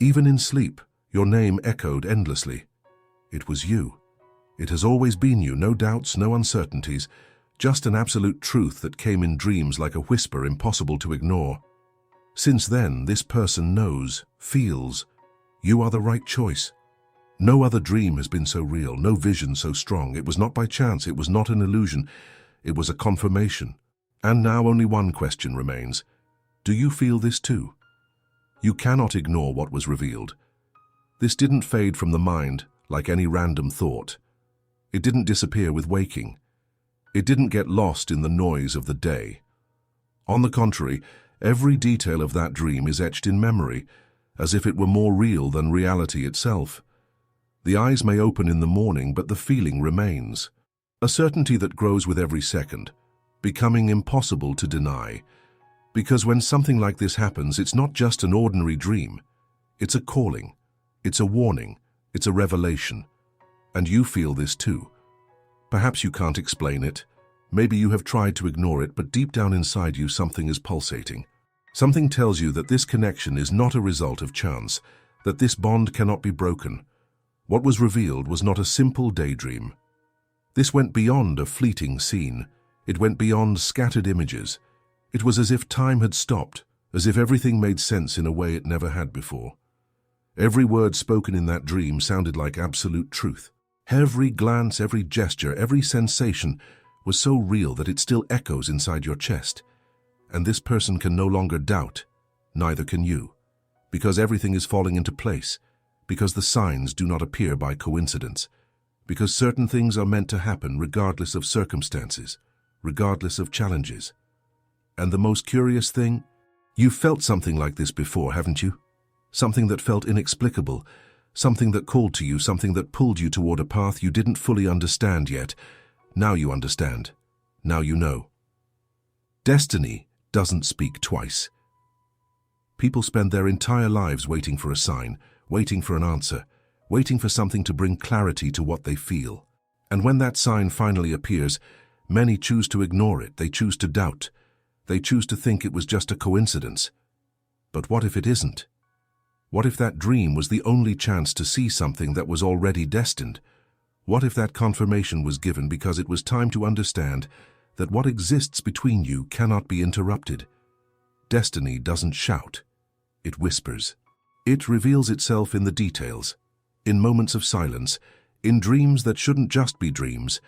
Even in sleep, your name echoed endlessly. It was you. It has always been you, no doubts, no uncertainties, just an absolute truth that came in dreams like a whisper impossible to ignore. Since then, this person knows, feels, you are the right choice. No other dream has been so real, no vision so strong. It was not by chance, it was not an illusion, it was a confirmation. And now only one question remains. Do you feel this too? You cannot ignore what was revealed. This didn't fade from the mind like any random thought. It didn't disappear with waking. It didn't get lost in the noise of the day. On the contrary, every detail of that dream is etched in memory, as if it were more real than reality itself. The eyes may open in the morning, but the feeling remains. A certainty that grows with every second, becoming impossible to deny. Because when something like this happens, it's not just an ordinary dream. It's a calling. It's a warning. It's a revelation. And you feel this too. Perhaps you can't explain it. Maybe you have tried to ignore it, but deep down inside you something is pulsating. Something tells you that this connection is not a result of chance, that this bond cannot be broken. What was revealed was not a simple daydream. This went beyond a fleeting scene. It went beyond scattered images. It was as if time had stopped, as if everything made sense in a way it never had before. Every word spoken in that dream sounded like absolute truth. Every glance, every gesture, every sensation was so real that it still echoes inside your chest. And this person can no longer doubt, neither can you, because everything is falling into place, because the signs do not appear by coincidence, because certain things are meant to happen regardless of circumstances, regardless of challenges. And the most curious thing, you've felt something like this before, haven't you? Something that felt inexplicable, something that called to you, something that pulled you toward a path you didn't fully understand yet. Now you understand. Now you know. Destiny doesn't speak twice. People spend their entire lives waiting for a sign, waiting for an answer, waiting for something to bring clarity to what they feel. And when that sign finally appears, many choose to ignore it, they choose to doubt, they choose to think it was just a coincidence. But what if it isn't? What if that dream was the only chance to see something that was already destined? What if that confirmation was given because it was time to understand that what exists between you cannot be interrupted? Destiny doesn't shout, it whispers. It reveals itself in the details, in moments of silence, in dreams that shouldn't just be dreams.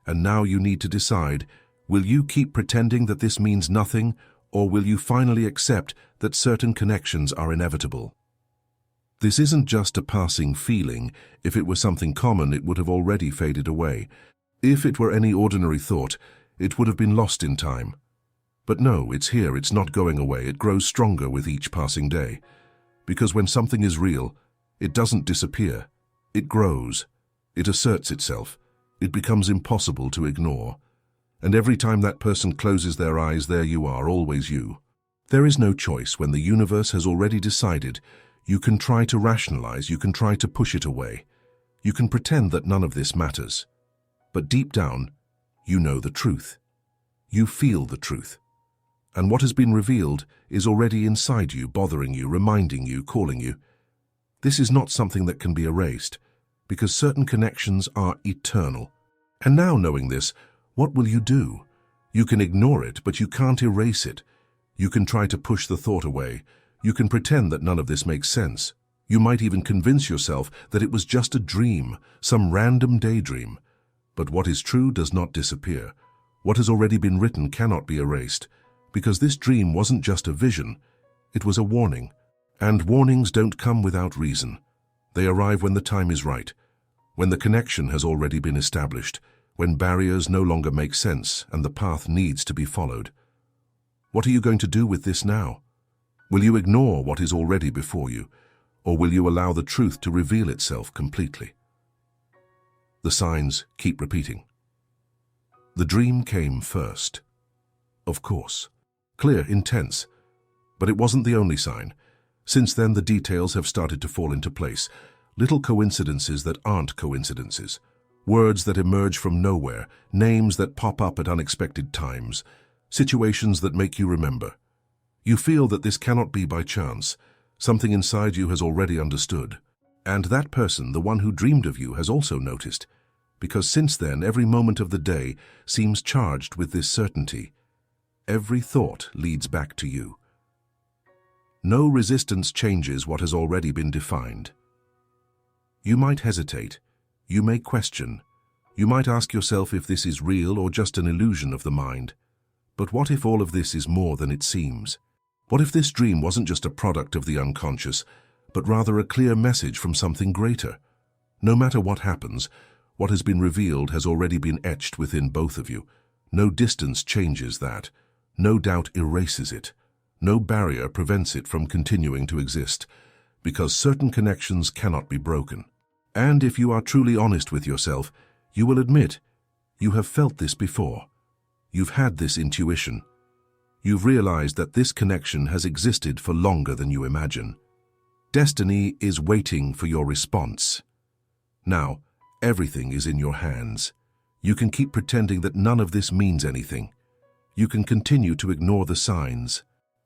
And now you need to decide, will you keep pretending that this means nothing, or will you finally accept that certain connections are inevitable? This isn't just a passing feeling. If it were something common, it would have already faded away. If it were any ordinary thought, it would have been lost in time. But no, it's here, it's not going away, it grows stronger with each passing day. Because when something is real, it doesn't disappear. It grows. It asserts itself. It becomes impossible to ignore. And every time that person closes their eyes, there you are, always you. There is no choice when the universe has already decided. You can try to rationalize, you can try to push it away. You can pretend that none of this matters. But deep down, you know the truth. You feel the truth. And what has been revealed is already inside you, bothering you, reminding you, calling you. This is not something that can be erased, because certain connections are eternal. And now knowing this, what will you do? You can ignore it, but you can't erase it. You can try to push the thought away. You can pretend that none of this makes sense. You might even convince yourself that it was just a dream, some random daydream. But what is true does not disappear. What has already been written cannot be erased, because this dream wasn't just a vision, it was a warning. And warnings don't come without reason. They arrive when the time is right, when the connection has already been established, when barriers no longer make sense and the path needs to be followed. What are you going to do with this now? Will you ignore what is already before you, or will you allow the truth to reveal itself completely? The signs keep repeating. The dream came first. Of course. Clear, intense. But it wasn't the only sign. Since then, the details have started to fall into place. Little coincidences that aren't coincidences. Words that emerge from nowhere. Names that pop up at unexpected times. Situations that make you remember. You feel that this cannot be by chance, Something inside you has already understood. And that person, the one who dreamed of you, has also noticed, because since then every moment of the day seems charged with this certainty. Every thought leads back to you. No resistance changes what has already been defined. You might hesitate, you may question, you might ask yourself if this is real or just an illusion of the mind. But what if all of this is more than it seems? What if this dream wasn't just a product of the unconscious, but rather a clear message from something greater? No matter what happens, what has been revealed has already been etched within both of you. No distance changes that. No doubt erases it. No barrier prevents it from continuing to exist, because certain connections cannot be broken. And if you are truly honest with yourself, you will admit you have felt this before. You've had this intuition. You've realized that this connection has existed for longer than you imagine. Destiny is waiting for your response. Now, everything is in your hands. You can keep pretending that none of this means anything. You can continue to ignore the signs.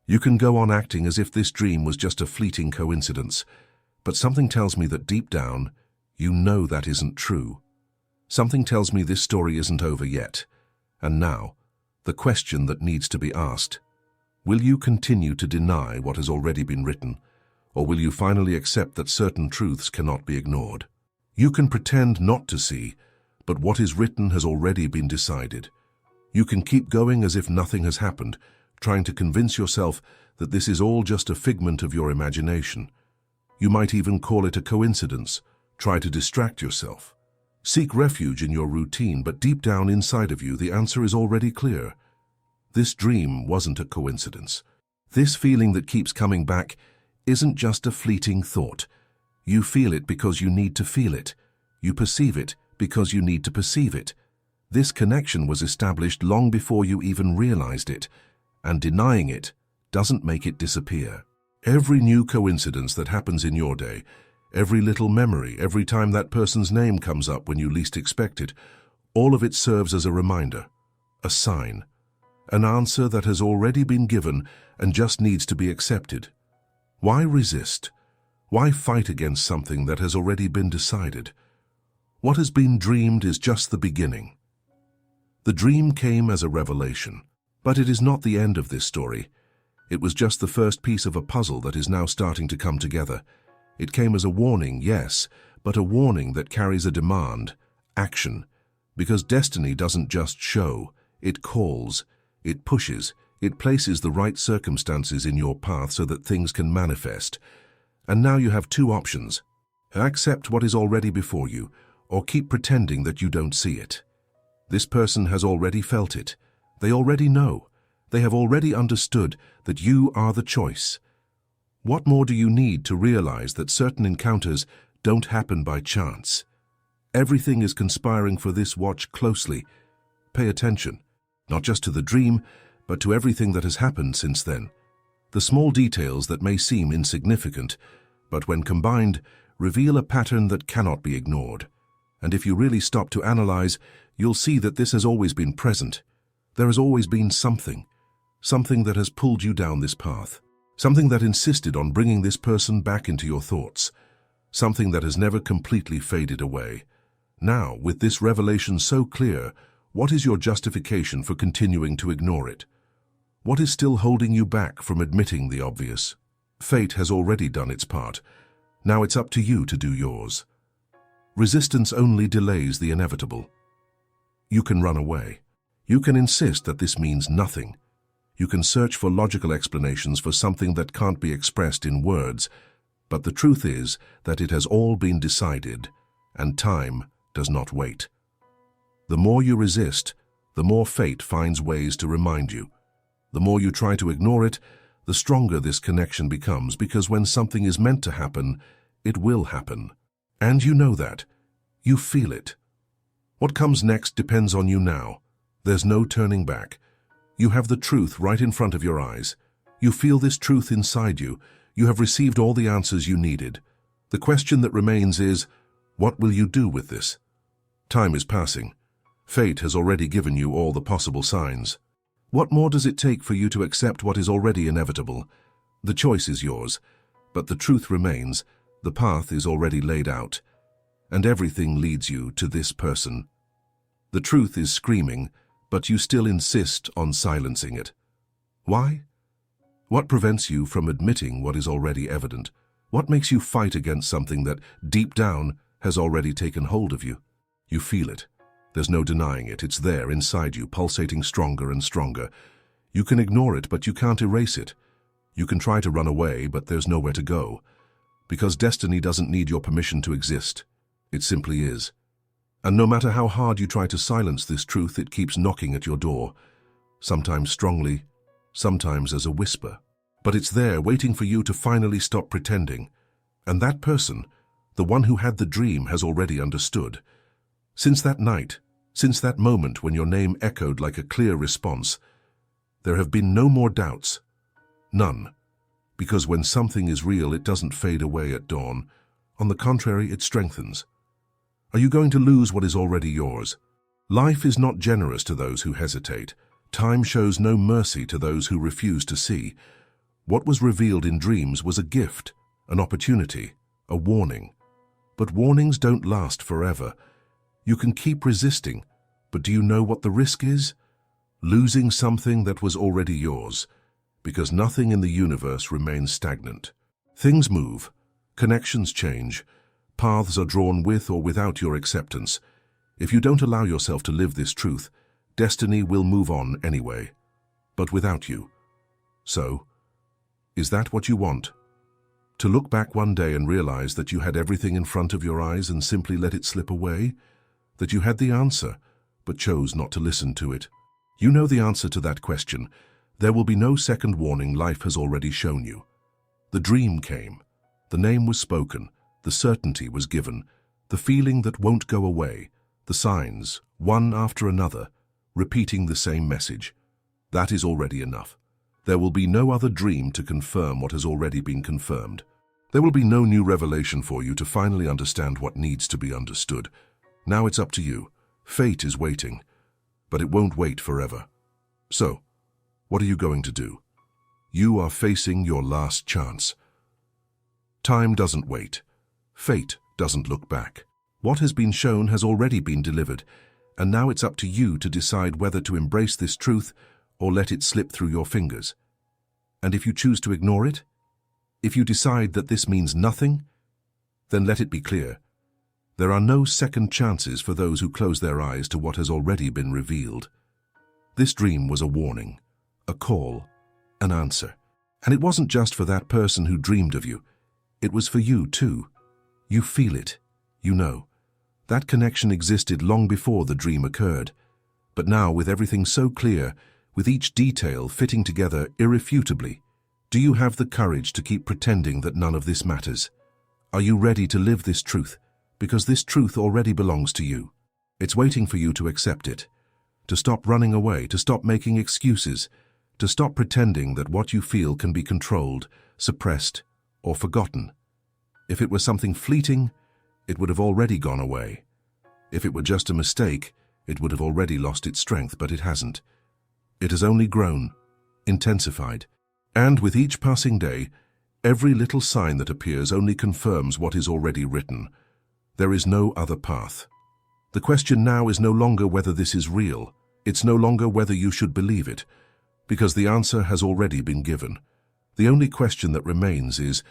You can go on acting as if this dream was just a fleeting coincidence. But something tells me that deep down, you know that isn't true. Something tells me this story isn't over yet. And now, the question that needs to be asked: will you continue to deny what has already been written, or will you finally accept that certain truths cannot be ignored? You can pretend not to see, but what is written has already been decided. You can keep going as if nothing has happened, trying to convince yourself that this is all just a figment of your imagination. You might even call it a coincidence, try to distract yourself. Seek refuge in your routine, but deep down inside of you, the answer is already clear. This dream wasn't a coincidence. This feeling that keeps coming back isn't just a fleeting thought. You feel it because you need to feel it. You perceive it because you need to perceive it. This connection was established long before you even realized it, and denying it doesn't make it disappear. Every new coincidence that happens in your day, every little memory, every time that person's name comes up when you least expect it, all of it serves as a reminder, a sign, an answer that has already been given and just needs to be accepted. Why resist? Why fight against something that has already been decided? What has been dreamed is just the beginning. The dream came as a revelation, but it is not the end of this story. It was just the first piece of a puzzle that is now starting to come together. It came as a warning, yes, but a warning that carries a demand, action, because destiny doesn't just show, it calls, it pushes, it places the right circumstances in your path so that things can manifest. And now you have two options: accept what is already before you, or keep pretending that you don't see it. This person has already felt it. They already know. They have already understood that you are the choice. What more do you need to realize that certain encounters don't happen by chance? Everything is conspiring for this. Watch closely. Pay attention, not just to the dream, but to everything that has happened since then. The small details that may seem insignificant, but when combined, reveal a pattern that cannot be ignored. And if you really stop to analyze, you'll see that this has always been present. There has always been something that has pulled you down this path. Something that insisted on bringing this person back into your thoughts. Something that has never completely faded away. Now, with this revelation so clear, what is your justification for continuing to ignore it? What is still holding you back from admitting the obvious? Fate has already done its part. Now it's up to you to do yours. Resistance only delays the inevitable. You can run away. You can insist that this means nothing. You can search for logical explanations for something that can't be expressed in words, but the truth is that it has all been decided, and time does not wait. The more you resist, the more fate finds ways to remind you. The more you try to ignore it, the stronger this connection becomes, because when something is meant to happen, it will happen. And you know that. You feel it. What comes next depends on you now. There's no turning back. You have the truth right in front of your eyes. You feel this truth inside you. You have received all the answers you needed. The question that remains is, what will you do with this? Time is passing. Fate has already given you all the possible signs. What more does it take for you to accept what is already inevitable? The choice is yours. But the truth remains, the path is already laid out, and everything leads you to this person. The truth is screaming, but you still insist on silencing it. Why? What prevents you from admitting what is already evident? What makes you fight against something that, deep down, has already taken hold of you? You feel it. There's no denying it. It's there, inside you, pulsating stronger and stronger. You can ignore it, but you can't erase it. You can try to run away, but there's nowhere to go. Because destiny doesn't need your permission to exist. It simply is. And no matter how hard you try to silence this truth, it keeps knocking at your door. Sometimes strongly, sometimes as a whisper. But it's there, waiting for you to finally stop pretending. And that person, the one who had the dream, has already understood. Since that night, since that moment when your name echoed like a clear response, there have been no more doubts. None. Because when something is real, it doesn't fade away at dawn. On the contrary, it strengthens. Are you going to lose what is already yours? Life is not generous to those who hesitate. Time shows no mercy to those who refuse to see. What was revealed in dreams was a gift, an opportunity, a warning. But warnings don't last forever. You can keep resisting, but do you know what the risk is? Losing something that was already yours, because nothing in the universe remains stagnant. Things move, connections change, paths are drawn with or without your acceptance. If you don't allow yourself to live this truth, destiny will move on anyway, but without you. So, is that what you want? To look back one day and realize that you had everything in front of your eyes and simply let it slip away? That you had the answer, but chose not to listen to it? You know the answer to that question. There will be no second warning. Life has already shown you. The dream came. The name was spoken. The certainty was given. The feeling that won't go away. The signs, one after another, repeating the same message. That is already enough. There will be no other dream to confirm what has already been confirmed. There will be no new revelation for you to finally understand what needs to be understood. Now it's up to you. Fate is waiting, but it won't wait forever. So, what are you going to do? You are facing your last chance. Time doesn't wait. Fate doesn't look back. What has been shown has already been delivered, and now it's up to you to decide whether to embrace this truth or let it slip through your fingers. And if you choose to ignore it, if you decide that this means nothing, then let it be clear. There are no second chances for those who close their eyes to what has already been revealed. This dream was a warning, a call, an answer. And it wasn't just for that person who dreamed of you. It was for you too. You feel it. You know. That connection existed long before the dream occurred. But now, with everything so clear, with each detail fitting together irrefutably, do you have the courage to keep pretending that none of this matters? Are you ready to live this truth? Because this truth already belongs to you. It's waiting for you to accept it, to stop running away, to stop making excuses, to stop pretending that what you feel can be controlled, suppressed, or forgotten. If it were something fleeting, it would have already gone away. If it were just a mistake, it would have already lost its strength, but it hasn't. It has only grown, intensified, and with each passing day, every little sign that appears only confirms what is already written. There is no other path. The question now is no longer whether this is real. It's no longer whether you should believe it, because the answer has already been given. The only question that remains is,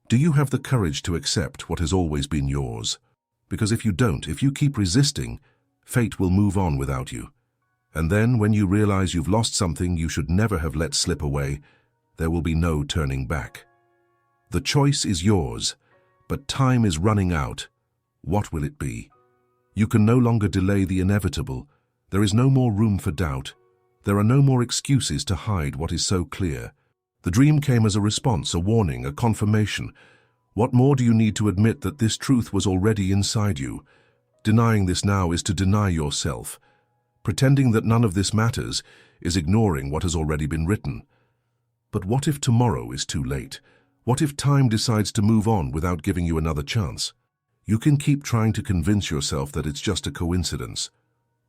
do you have the courage to accept what has always been yours? Because if you don't, if you keep resisting, fate will move on without you. And then, when you realize you've lost something you should never have let slip away, there will be no turning back. The choice is yours, but time is running out. What will it be? You can no longer delay the inevitable. There is no more room for doubt. There are no more excuses to hide what is so clear. The dream came as a response, a warning, a confirmation. What more do you need to admit that this truth was already inside you? Denying this now is to deny yourself. Pretending that none of this matters is ignoring what has already been written. But what if tomorrow is too late? What if time decides to move on without giving you another chance? You can keep trying to convince yourself that it's just a coincidence.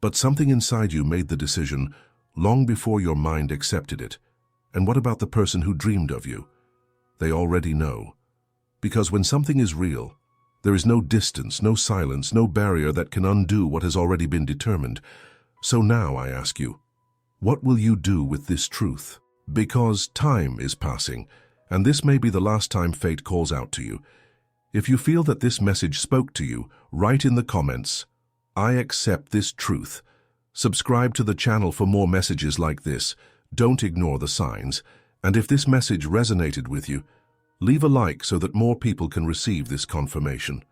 But something inside you made the decision long before your mind accepted it. And what about the person who dreamed of you? They already know. Because when something is real, there is no distance, no silence, no barrier that can undo what has already been determined. So now I ask you, what will you do with this truth? Because time is passing, and this may be the last time fate calls out to you. If you feel that this message spoke to you, write in the comments, "I accept this truth." Subscribe to the channel for more messages like this. Don't ignore the signs. And if this message resonated with you, leave a like so that more people can receive this confirmation.